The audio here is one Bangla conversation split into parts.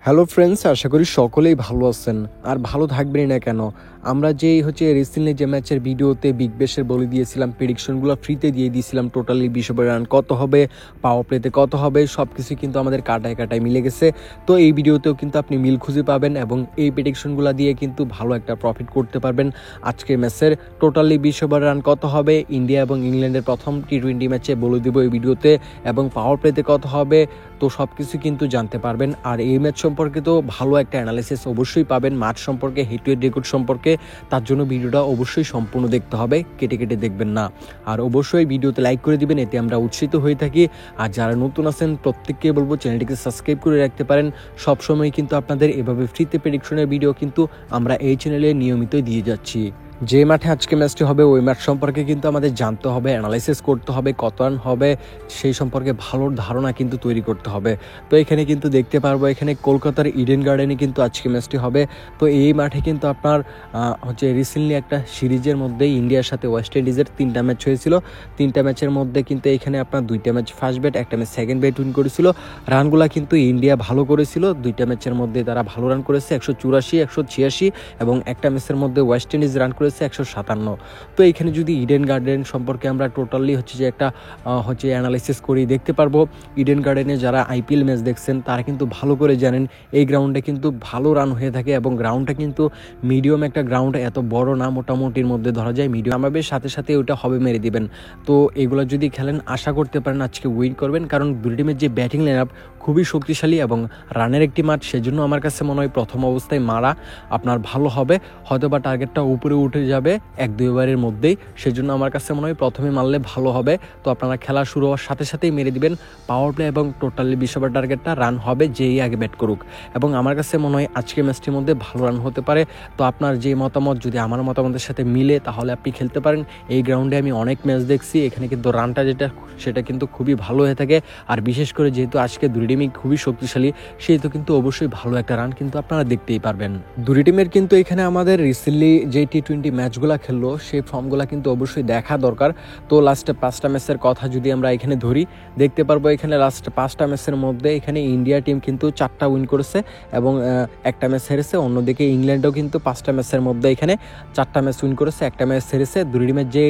হ্যালো ফ্রেন্ডস, আশা করি সকলেই ভালো আছেন আর ভালো থাকবেনই না কেন। আমরা যেই রিসেন্টলি যে ম্যাচের ভিডিওতে বিগ ব্যাশের বলে দিয়েছিলাম, প্রেডিকশনগুলো ফ্রিতে দিয়ে দিয়েছিলাম, টোটালি 20 ওভার রান কত হবে, পাওয়ার প্লেতে কত হবে, সব কিছু কিন্তু আমাদের কাটায় কাটায় মিলে গেছে। তো এই ভিডিওতেও কিন্তু আপনি মিল খুঁজে পাবেন এবং এই প্রেডিকশনগুলো দিয়ে কিন্তু ভালো একটা প্রফিট করতে পারবেন। আজকের ম্যাচের টোটালি 20 ওভার রান কত হবে, ইন্ডিয়া এবং ইংল্যান্ডের প্রথম টি-20 ম্যাচে বলে দেবো এই ভিডিওতে, এবং পাওয়ার প্লেতে কত হবে, তো সব কিছু কিন্তু জানতে পারবেন। আর এই ম্যাচ সম্পর্কে তো ভালো একটা অ্যানালিসিস অবশ্যই পাবেন, মাঠ সম্পর্কে, হেড টু হেড রেকর্ড সম্পর্কে। তার জন্য ভিডিওটা অবশ্যই সম্পূর্ণ দেখতে হবে, কেটে কেটে দেখবেন না। আর অবশ্যই ভিডিওতে লাইক করে দিবেন, এতে আমরা উৎসাহিত হয়ে থাকি। আর যারা নতুন আছেন প্রত্যেককে বলবো চ্যানেলটিকে সাবস্ক্রাইব করে রাখতে পারেন। সবসময় কিন্তু আপনাদের এভাবে ফ্রিতে প্রেডিকশনের ভিডিও কিন্তু আমরা এই চ্যানেলে নিয়মিতই দিয়ে যাচ্ছি। যে মাঠে আজকে ম্যাচটি হবে ওই ম্যাচ সম্পর্কে কিন্তু আমাদের জানতে হবে, অ্যানালাইসিস করতে হবে, কত রান হবে সেই সম্পর্কে ভালো ধারণা কিন্তু তৈরি করতে হবে। তো এখানে কিন্তু দেখতে পারবো, এখানে কলকাতার ইডেন গার্ডেনে কিন্তু আজকে ম্যাচটি হবে। তো এই মাঠে কিন্তু আপনার রিসেন্টলি একটা সিরিজের মধ্যে ইন্ডিয়ার সাথে ওয়েস্ট ইন্ডিজের 3টা ম্যাচ হয়েছিল। 3টা ম্যাচের মধ্যে কিন্তু এখানে আপনার 2টা ম্যাচ ফার্স্ট ব্যাট, একটা ম্যাচ সেকেন্ড ব্যাট উইন করেছিল। রানগুলা কিন্তু ইন্ডিয়া ভালো করেছিল, 2টা ম্যাচের মধ্যে তারা ভালো রান করেছে, 184, 186, এবং একটা ম্যাচের মধ্যে ওয়েস্ট ইন্ডিজ রান করেছে 157। তো এইখানে যদি ইডেন গার্ডেন সম্পর্কে আমরা টোটালি একটা অ্যানালাইসিস করি, দেখতে পারবো ইডেন গার্ডেনে যারা আইপিএল ম্যাচ দেখছেন তারা কিন্তু ভালো করে জানেন এই গ্রাউন্ডে কিন্তু ভালো রান হয়ে থাকে, এবং গ্রাউন্ডটা কিন্তু মিডিয়াম একটা গ্রাউন্ড, এত বড় না, মোটামুটির মধ্যে ধরা যায় মিডিয়াম, আমাদের সাথে সাথে ওটা হবে মেরে দিবেন। তো এগুলো যদি খেলেন আশা করতে পারেন আজকে উইন করবেন, কারণ দুই টিমের যে ব্যাটিং লাইন আপ খুবই শক্তিশালী এবং রানের একটি মাঠ, সেজন্য আমার কাছে মনে হয় প্রথম অবস্থায় মারা আপনার ভালো হবে, হয়তো বা টার্গেটটা উপরে উঠে যাবে 1-2 ওভারের মধ্যেই, সেজন্য আমার কাছে মনে হয় প্রথমে মারলে ভালো হবে। তো আপনারা খেলা শুরু হওয়ার সাথে সাথেই মেরে দিবেন পাওয়ার প্লে, এবং টোটালি 20 ওভার টার্গেটটা রান হবে যেই আগে ব্যাট করুক। এবং আমার কাছে মনে হয় আজকের ম্যাচটির মধ্যে ভালো রান হতে পারে। তো আপনার যে মতামত যদি আমার মতামতের সাথে মিলে তাহলে আপনি খেলতে পারেন। এই গ্রাউন্ডে আমি অনেক ম্যাচ দেখছি, এখানে কিন্তু রানটা সেটা কিন্তু খুবই ভালো হয়ে থাকে। আর বিশেষ করে যেহেতু আজকে দুই টিমই খুবই শক্তিশালী, সেহেতু কিন্তু অবশ্যই ভালো একটা রান কিন্তু আপনারা দেখতেই পারবেন। দুই টিমের কিন্তু এখানে আমাদের রিসেন্টলি যে টি-20 ম্যাচগুলো খেললো সেই ফর্মগুলো কিন্তু অবশ্যই দেখা দরকার। তো লাস্টে 5টা ম্যাচের কথা যদি আমরা এখানে ধরি, দেখতে পারবো এখানে লাস্ট 5টা ম্যাচের মধ্যে এখানে ইন্ডিয়া টিম কিন্তু 4টা উইন করেছে এবং একটা ম্যাচ হেরেছে। অন্যদিকে ইংল্যান্ডও কিন্তু 5টা ম্যাচের মধ্যে এখানে 4টা ম্যাচ উইন করেছে, একটা ম্যাচ হেরেছে। দুই টিমের যে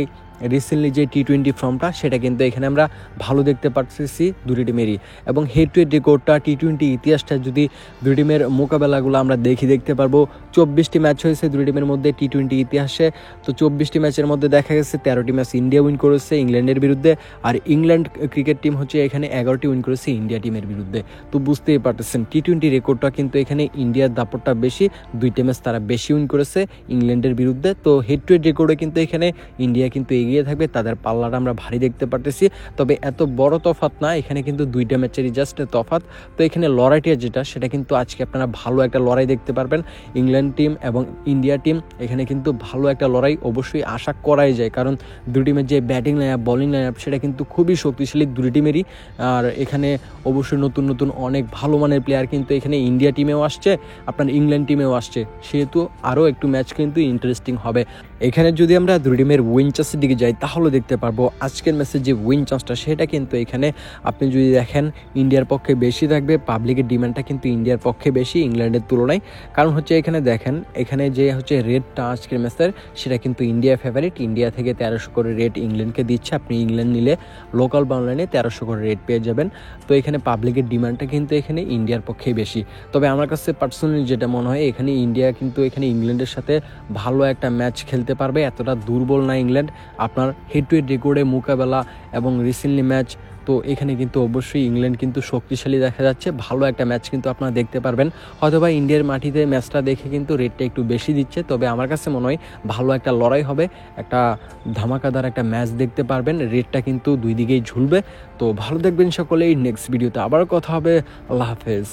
রিসেন্টলি যে টি-20 ফর্মটা সেটা কিন্তু এখানে আমরা ভালো দেখতে পাচ্ছি দুই টিমেরই, এবং হেড টু হেড রেকর্ডটা, টি-20 ইতিহাসটা যদি দুই টিমের মোকাবেলাগুলো আমরা দেখতে পারবো। 24টি ম্যাচ হয়েছে দুই টিমের মধ্যে টি-20 ইতিহাসে। তো 24টি ম্যাচের মধ্যে দেখা গেছে 13টি ম্যাচ ইন্ডিয়া উইন করেছে ইংল্যান্ডের বিরুদ্ধে, আর ইংল্যান্ড ক্রিকেট টিম এখানে 11টি উইন করেছে ইন্ডিয়া টিমের বিরুদ্ধে। তো বুঝতেই পারতেছেন টি-20 রেকর্ডটা কিন্তু এখানে ইন্ডিয়ার দাপটটা বেশি, 2টা ম্যাচ তারা বেশি উইন করেছে ইংল্যান্ডের বিরুদ্ধে। তো হেড টু হেড রেকর্ডে কিন্তু এখানে ইন্ডিয়া কিন্তু এগিয়ে থাকবে, তাদের পাল্লাটা আমরা ভারী দেখতে পারতেছি। তবে এত বড় তফাৎ না, এখানে কিন্তু 2টা ম্যাচেরই জাস্ট তফাৎ। তো এখানে লড়াইটা যেটা সেটা কিন্তু আজকে আপনারা ভালো একটা লড়াই দেখতে পারবেন। ইংল্যান্ড টিম এবং ইন্ডিয়া টিম এখানে কিন্তু ভালো একটা লড়াই অবশ্যই আশা করাই যায়, কারণ দুই টিমের যে batting line up, bowling line up সেটা কিন্তু খুবই শক্তিশালী দুই টিমেরই। আর এখানে অবশ্যই নতুন নতুন অনেক ভালো মানের প্লেয়ার কিন্তু এখানে ইন্ডিয়া টিমেও আসছে, আপনার ইংল্যান্ড টিমেও আসছে, সেহেতু আরও একটু ম্যাচ কিন্তু ইন্টারেস্টিং হবে। এখানে যদি আমরা দুই টিমের উইন চান্সের দিকে যাই তাহলে দেখতে পারবো আজকের ম্যাচের যে উইন চান্সটা সেটা কিন্তু এখানে আপনি যদি দেখেন ইন্ডিয়ার পক্ষে বেশি থাকবে। পাবলিকের ডিমান্ডটা কিন্তু ইন্ডিয়ার পক্ষে বেশি ইংল্যান্ডের তুলনায়, কারণ এখানে দেখেন এখানে যে রেটটা আজকের ম্যাচের সেটা কিন্তু ইন্ডিয়া ফেভারিট। ইন্ডিয়া থেকে 1300 করে রেট ইংল্যান্ডকে দিচ্ছে, আপনি ইংল্যান্ড নিলে লোকাল বা অনলাইনে 1300 করে রেট পেয়ে যাবেন। তো এখানে পাবলিকের ডিমান্ডটা কিন্তু এখানে ইন্ডিয়ার পক্ষেই বেশি। তবে আমার কাছে পার্সোনালি যেটা মনে হয় এখানে ইন্ডিয়া কিন্তু এখানে ইংল্যান্ডের সাথে ভালো একটা ম্যাচ খেলতে পারবে, এতটা দুর্বল না ইংল্যান্ড। আপনার হেড টু হেড রেকর্ডে মোকাবেলা এবং রিসেন্টলি ম্যাচ, তো এখানে কিন্তু অবশ্যই ইংল্যান্ড কিন্তু শক্তিশালী দেখা যাচ্ছে, ভালো একটা ম্যাচ কিন্তু আপনারা দেখতে পারবেন। হয়তোবা ইন্ডিয়ার মাটিতে ম্যাচটা দেখে কিন্তু রেটটা একটু বেশি দিচ্ছে, তবে আমার কাছে মনে হয় ভালো একটা লড়াই হবে, একটা ধামাকাদার একটা ম্যাচ দেখতে পারবেন, রেটটা কিন্তু দুই দিকেই ঝুলবে। তো ভালো দেখবেন সকলেই, নেক্সট ভিডিওতে আবার কথা হবে। আল্লাহ হাফেজ।